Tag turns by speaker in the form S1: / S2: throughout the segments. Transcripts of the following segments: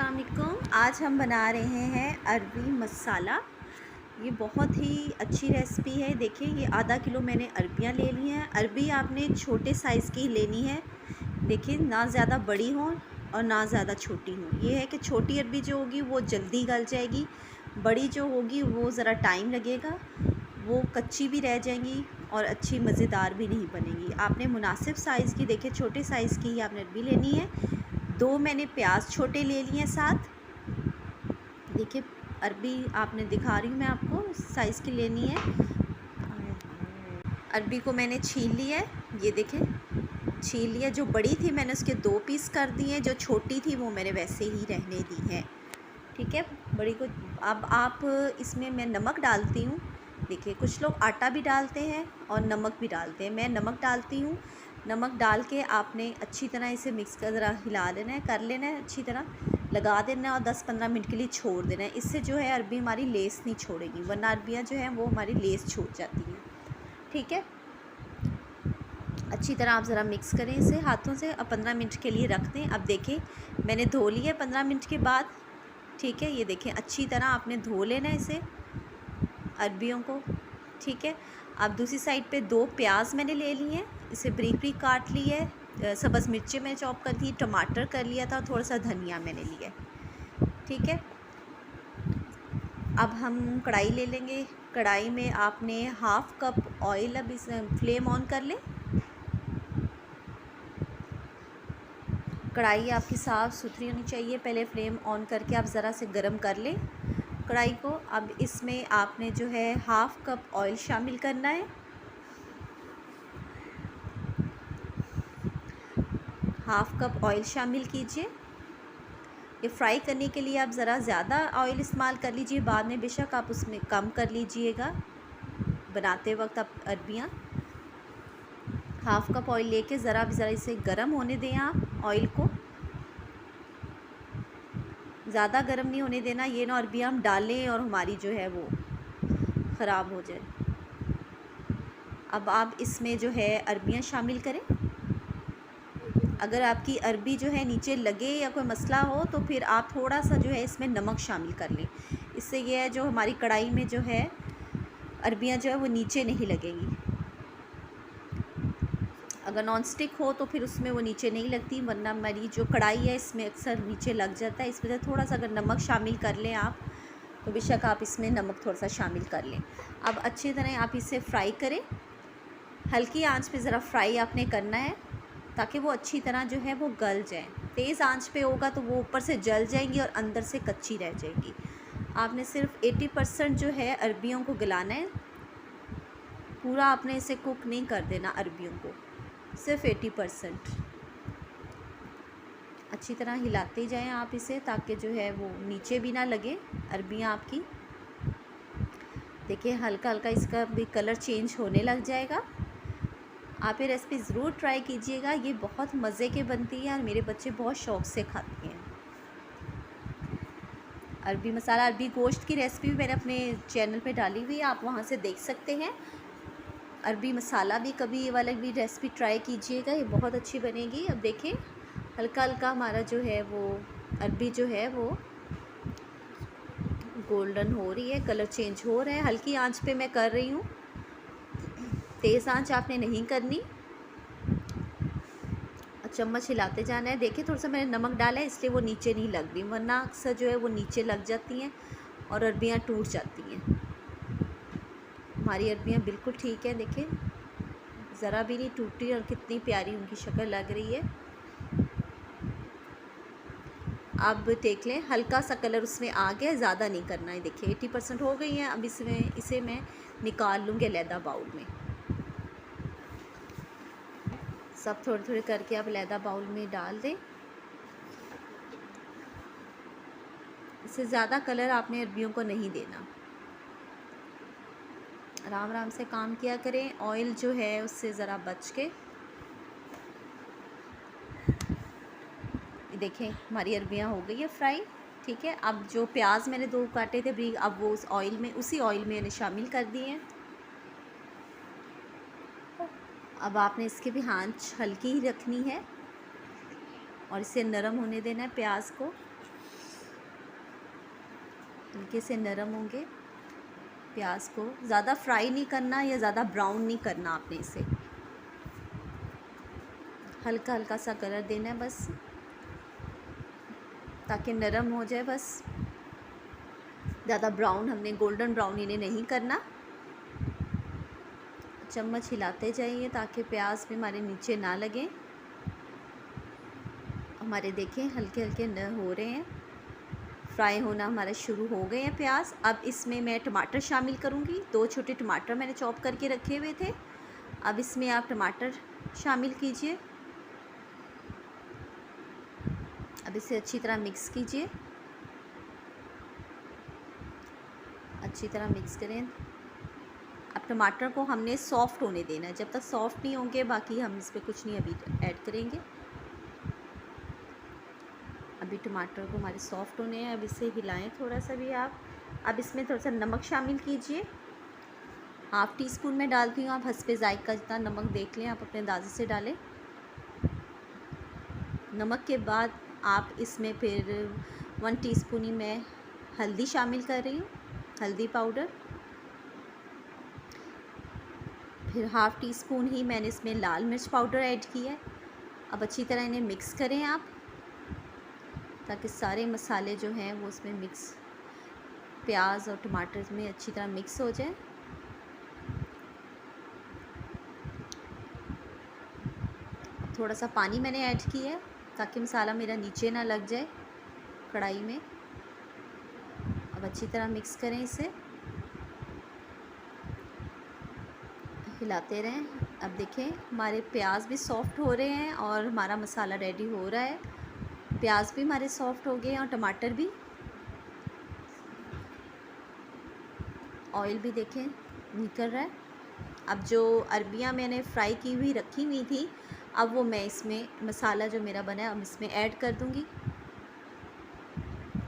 S1: अस्सलाम वालेकुम। आज हम बना रहे हैं अरबी मसाला। ये बहुत ही अच्छी रेसिपी है। देखिए ये आधा किलो मैंने अरबियाँ ले ली हैं। अरबी आपने छोटे साइज़ की लेनी है। देखिए ना ज़्यादा बड़ी हो और ना ज़्यादा छोटी हो। ये है कि छोटी अरबी जो होगी वो जल्दी गल जाएगी, बड़ी जो होगी वो ज़रा टाइम लगेगा, वो कच्ची भी रह जाएंगी और अच्छी मज़ेदार भी नहीं बनेगी। आपने मुनासिब साइज़ की, देखिए छोटे साइज़ की ही आपने अरबी लेनी है। 2 मैंने प्याज छोटे ले लिए हैं साथ। देखिए अरबी आपने दिखा रही हूँ मैं आपको, साइज़ की लेनी है। अरबी को मैंने छील लिया है, ये देखें छील लिया। जो बड़ी थी मैंने उसके 2 पीस कर दिए, जो छोटी थी वो मैंने वैसे ही रहने दी है। ठीक है, बड़ी को अब आप इसमें मैं नमक डालती हूँ। देखिए कुछ लोग आटा भी डालते हैं और नमक भी डालते हैं, मैं नमक डालती हूँ। नमक डाल के आपने अच्छी तरह इसे मिक्स कर ज़रा हिला लेना है, कर लेना है, अच्छी तरह लगा देना है और 10-15 मिनट के लिए छोड़ देना है। इससे जो है अरबी हमारी लेस नहीं छोड़ेगी, वरना अरबियाँ जो हैं वो हमारी लेस छोड़ जाती हैं। ठीक है, अच्छी तरह आप ज़रा मिक्स करें इसे हाथों से और 15 मिनट के लिए रख दें। अब देखें मैंने धो लिया 15 मिनट के बाद। ठीक है, ये देखें अच्छी तरह आपने धो लेना है इसे, अरबियों को। ठीक है, अब दूसरी साइड पे 2 प्याज मैंने ले लिए हैं, इसे बारीक बारीक काट ली है। सब्ज़ मिर्चें मैंने चॉप कर दी, टमाटर कर लिया था, थोड़ा सा धनिया मैंने लिया है। ठीक है, अब हम कढ़ाई ले लेंगे। कढ़ाई में आपने हाफ़ कप ऑयल, अब इस फ्लेम ऑन कर लें। कढ़ाई आपकी साफ़ सुथरी होनी चाहिए। पहले फ्लेम ऑन करके आप ज़रा से गरम कर लें कढ़ाई को। अब इसमें आपने जो है हाफ़ कप ऑयल शामिल करना है। हाफ़ कप ऑयल शामिल कीजिए। ये फ्राई करने के लिए आप ज़रा ज़्यादा ऑयल इस्तेमाल कर लीजिए, बाद में बेशक आप उसमें कम कर लीजिएगा बनाते वक्त। आप अरबियाँ हाफ़ कप ऑयल लेके ज़रा इसे गर्म होने दें आप ऑयल को। ज़्यादा गर्म नहीं होने देना, ये ना अरबियाँ हम डालें और हमारी जो है वो ख़राब हो जाए। अब आप इसमें जो है अरबियाँ शामिल करें। अगर आपकी अरबी जो है नीचे लगे या कोई मसला हो तो फिर आप थोड़ा सा जो है इसमें नमक शामिल कर लें। इससे ये है जो हमारी कढ़ाई में जो है अरबियाँ जो है वो नीचे नहीं लगेंगी। अगर नॉन स्टिक हो तो फिर उसमें वो नीचे नहीं लगती, वरना हमारी जो कढ़ाई है इसमें अक्सर नीचे लग जाता है। इस वजह थोड़ा सा अगर नमक शामिल कर लें आप तो बेशक आप इसमें नमक थोड़ा सा शामिल कर लें। अब अच्छी तरह आप इसे फ्राई करें, हल्की आंच पे ज़रा फ्राई आपने करना है ताकि वो अच्छी तरह जो है वो गल जाए। तेज़ आंच पे होगा तो वो ऊपर से जल जाएंगी और अंदर से कच्ची रह जाएगी। आपने सिर्फ 80% जो है अरबियों को गलाना है, पूरा आपने इसे कुक नहीं कर देना अरबियों को, सिर्फ 80%। अच्छी तरह हिलाते जाएं आप इसे ताकि जो है वो नीचे भी ना लगे अरबियाँ आपकी। देखिए हल्का हल्का इसका भी कलर चेंज होने लग जाएगा। आप ये रेसिपी ज़रूर ट्राई कीजिएगा, ये बहुत मज़े के बनती है और मेरे बच्चे बहुत शौक़ से खाते हैं। अरबी मसाला, अरबी गोश्त की रेसिपी भी मैंने अपने चैनल पे डाली हुई है, आप वहाँ से देख सकते हैं। अरबी मसाला भी कभी ये वाला भी रेसिपी ट्राई कीजिएगा, ये बहुत अच्छी बनेगी। अब देखें हल्का हल्का हमारा जो है वो अरबी जो है वो गोल्डन हो रही है, कलर चेंज हो रहा है। हल्की आंच पे मैं कर रही हूँ, तेज़ आंच आपने नहीं करनी। चम्मच हिलाते जाना है। देखिए थोड़ा सा मैंने नमक डाला है इसलिए वो नीचे नहीं लग रही, वरना अक्सर जो है वो नीचे लग जाती हैं और अरबियाँ टूट जाती हैं। हमारी अरबियाँ बिल्कुल ठीक है, देखिए ज़रा भी नहीं टूटी और कितनी प्यारी उनकी शक्ल लग रही है। अब देख लें हल्का सा कलर उसमें आ गया, ज़्यादा नहीं करना है। देखिए 80% हो गई हैं। अब इसे मैं निकाल लूँगी अलहदा बाउल में। सब थोड़े थोड़े करके आप अलहदा बाउल में डाल दें। इससे ज़्यादा कलर आपने अरबियों को नहीं देना, आराम आराम से काम किया करें, ऑयल जो है उससे ज़रा बच के। देखें हमारी अरबियाँ हो गई है फ्राई। ठीक है, अब जो प्याज मैंने 2 काटे थे ब्रीक, अब वो उसी ऑयल में मैंने शामिल कर दिए हैं। अब आपने इसकी भी आंच हल्की ही रखनी है और इसे नरम होने देना है प्याज को। हल्के से नरम होंगे। प्याज को ज़्यादा फ्राई नहीं करना या ज़्यादा ब्राउन नहीं करना, आपने इसे हल्का हल्का सा कलर देना है बस, ताकि नरम हो जाए बस। ज़्यादा ब्राउन हमने गोल्डन ब्राउन इन्हें नहीं करना। चम्मच हिलाते जाइए ताकि प्याज भी हमारे नीचे ना लगे। हमारे देखें हल्के हल्के न हो रहे हैं, फ्राई होना हमारे शुरू हो गए हैं प्याज। अब इसमें मैं टमाटर शामिल करूँगी। 2 छोटे टमाटर मैंने चॉप करके रखे हुए थे। अब इसमें आप टमाटर शामिल कीजिए। अब इसे अच्छी तरह मिक्स कीजिए, अच्छी तरह मिक्स करें। अब टमाटर को हमने सॉफ़्ट होने देना है। जब तक सॉफ़्ट नहीं होंगे बाकी हम इस पर कुछ नहीं अभी ऐड करेंगे। अभी टमाटर को हमारे सॉफ़्ट होने हैं। अब इसे हिलाएं थोड़ा सा भी आप। अब इसमें थोड़ा सा नमक शामिल कीजिए। 1/2 टीस्पून में डालती हूँ, आप हस्बे ज़ायक़ा जितना नमक देख लें, आप अपने अंदाज़े से डालें। नमक के बाद आप इसमें फिर 1 टीस्पून ही मैं हल्दी शामिल कर रही हूँ, हल्दी पाउडर। फिर 1/2 टीस्पून ही मैंने इसमें लाल मिर्च पाउडर ऐड किया है। अब अच्छी तरह इन्हें मिक्स करें आप, ताकि सारे मसाले जो हैं वो इसमें मिक्स, प्याज और टमाटर में अच्छी तरह मिक्स हो जाए। थोड़ा सा पानी मैंने ऐड किया है ताकि मसाला मेरा नीचे ना लग जाए कढ़ाई में। अब अच्छी तरह मिक्स करें इसे, हिलाते रहें। अब देखें हमारे प्याज भी सॉफ़्ट हो रहे हैं और हमारा मसाला रेडी हो रहा है। प्याज भी हमारे सॉफ़्ट हो गए हैं और टमाटर भी। ऑयल भी देखें निकल रहा है। अब जो अरबियां मैंने फ्राई की हुई रखी हुई थी, अब वो मैं इसमें मसाला जो मेरा बना है अब इसमें ऐड कर दूंगी।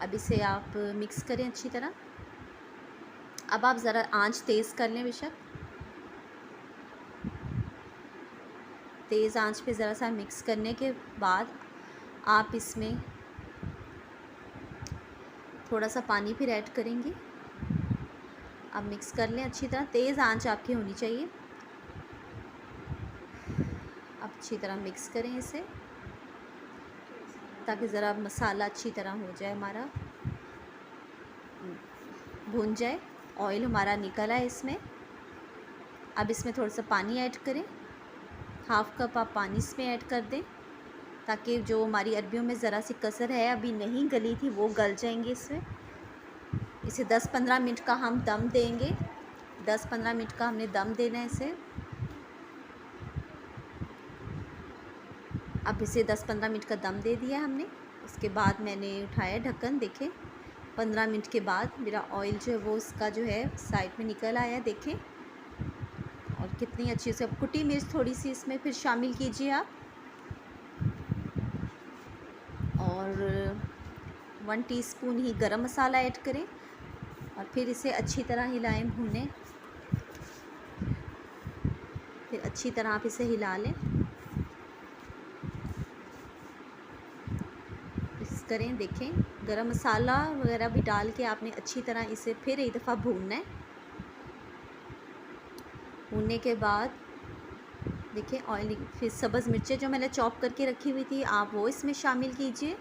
S1: अब इसे आप मिक्स करें अच्छी तरह। अब आप ज़रा आंच तेज़ कर लें, बेशक तेज़ आंच पे ज़रा सा मिक्स करने के बाद आप इसमें थोड़ा सा पानी फिर ऐड करेंगी। अब मिक्स कर लें अच्छी तरह, तेज़ आंच आपकी होनी चाहिए। अब अच्छी तरह मिक्स करें इसे, ताकि ज़रा मसाला अच्छी तरह हो जाए, हमारा भून जाए। ऑयल हमारा निकला है इसमें। अब इसमें थोड़ा सा पानी ऐड करें, 1/2 कप आप पानी इसमें ऐड कर दें, ताकि जो हमारी अरबियों में ज़रा सी कसर है अभी नहीं गली थी वो गल जाएंगे इसमें। इसे 10-15 मिनट का हम दम देंगे। 10-15 मिनट का हमने दम देना है इसे। अब इसे 10-15 मिनट का दम दे दिया हमने। उसके बाद मैंने उठाया ढक्कन, देखें 15 मिनट के बाद मेरा ऑयल जो है वो इसका जो है साइड में निकल आया, देखें। और कितनी अच्छी से, अब कुटी मिर्च थोड़ी सी इसमें फिर शामिल कीजिए आप, और 1 टीस्पून ही गरम मसाला ऐड करें और फिर इसे अच्छी तरह हिलाएं, भूनें। फिर अच्छी तरह आप इसे हिला लें, मिक्स करें। देखें गरम मसाला वगैरह भी डाल के आपने अच्छी तरह इसे फिर एक दफ़ा भूनना है। भूनने के बाद देखें ऑयल, फिर सब्ज़ मिर्चें जो मैंने चॉप करके रखी हुई थी आप वो इसमें शामिल कीजिए।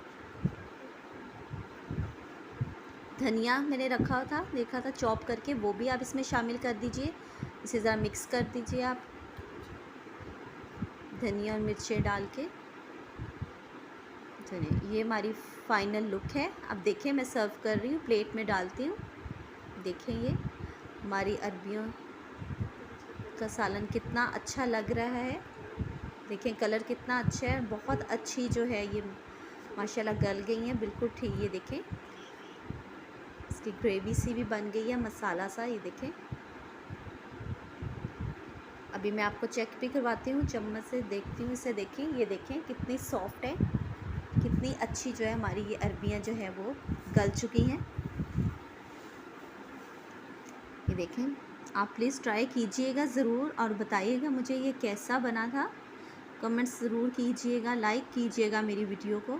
S1: धनिया मैंने रखा था, देखा था चॉप करके, वो भी आप इसमें शामिल कर दीजिए। इसे ज़रा मिक्स कर दीजिए आप, धनिया और मिर्चें डाल के। चलिए ये हमारी फ़ाइनल लुक है। अब देखें मैं सर्व कर रही हूँ, प्लेट में डालती हूँ। देखें ये हमारी अरबियों का सालन कितना अच्छा लग रहा है। देखें कलर कितना अच्छा है, बहुत अच्छी जो है ये माशाल्लाह गल गई हैं बिल्कुल ठीक। ये देखें इसकी ग्रेवी सी भी बन गई है, मसाला सा, ये देखें। अभी मैं आपको चेक भी करवाती हूँ, चम्मच से देखती हूँ इसे। देखें ये देखें कितनी सॉफ्ट है, कितनी अच्छी जो है हमारी ये अरबियाँ जो है वो गल चुकी हैं। ये देखें, आप प्लीज़ ट्राई कीजिएगा ज़रूर और बताइएगा मुझे ये कैसा बना था। कमेंट्स ज़रूर कीजिएगा, लाइक कीजिएगा मेरी वीडियो को।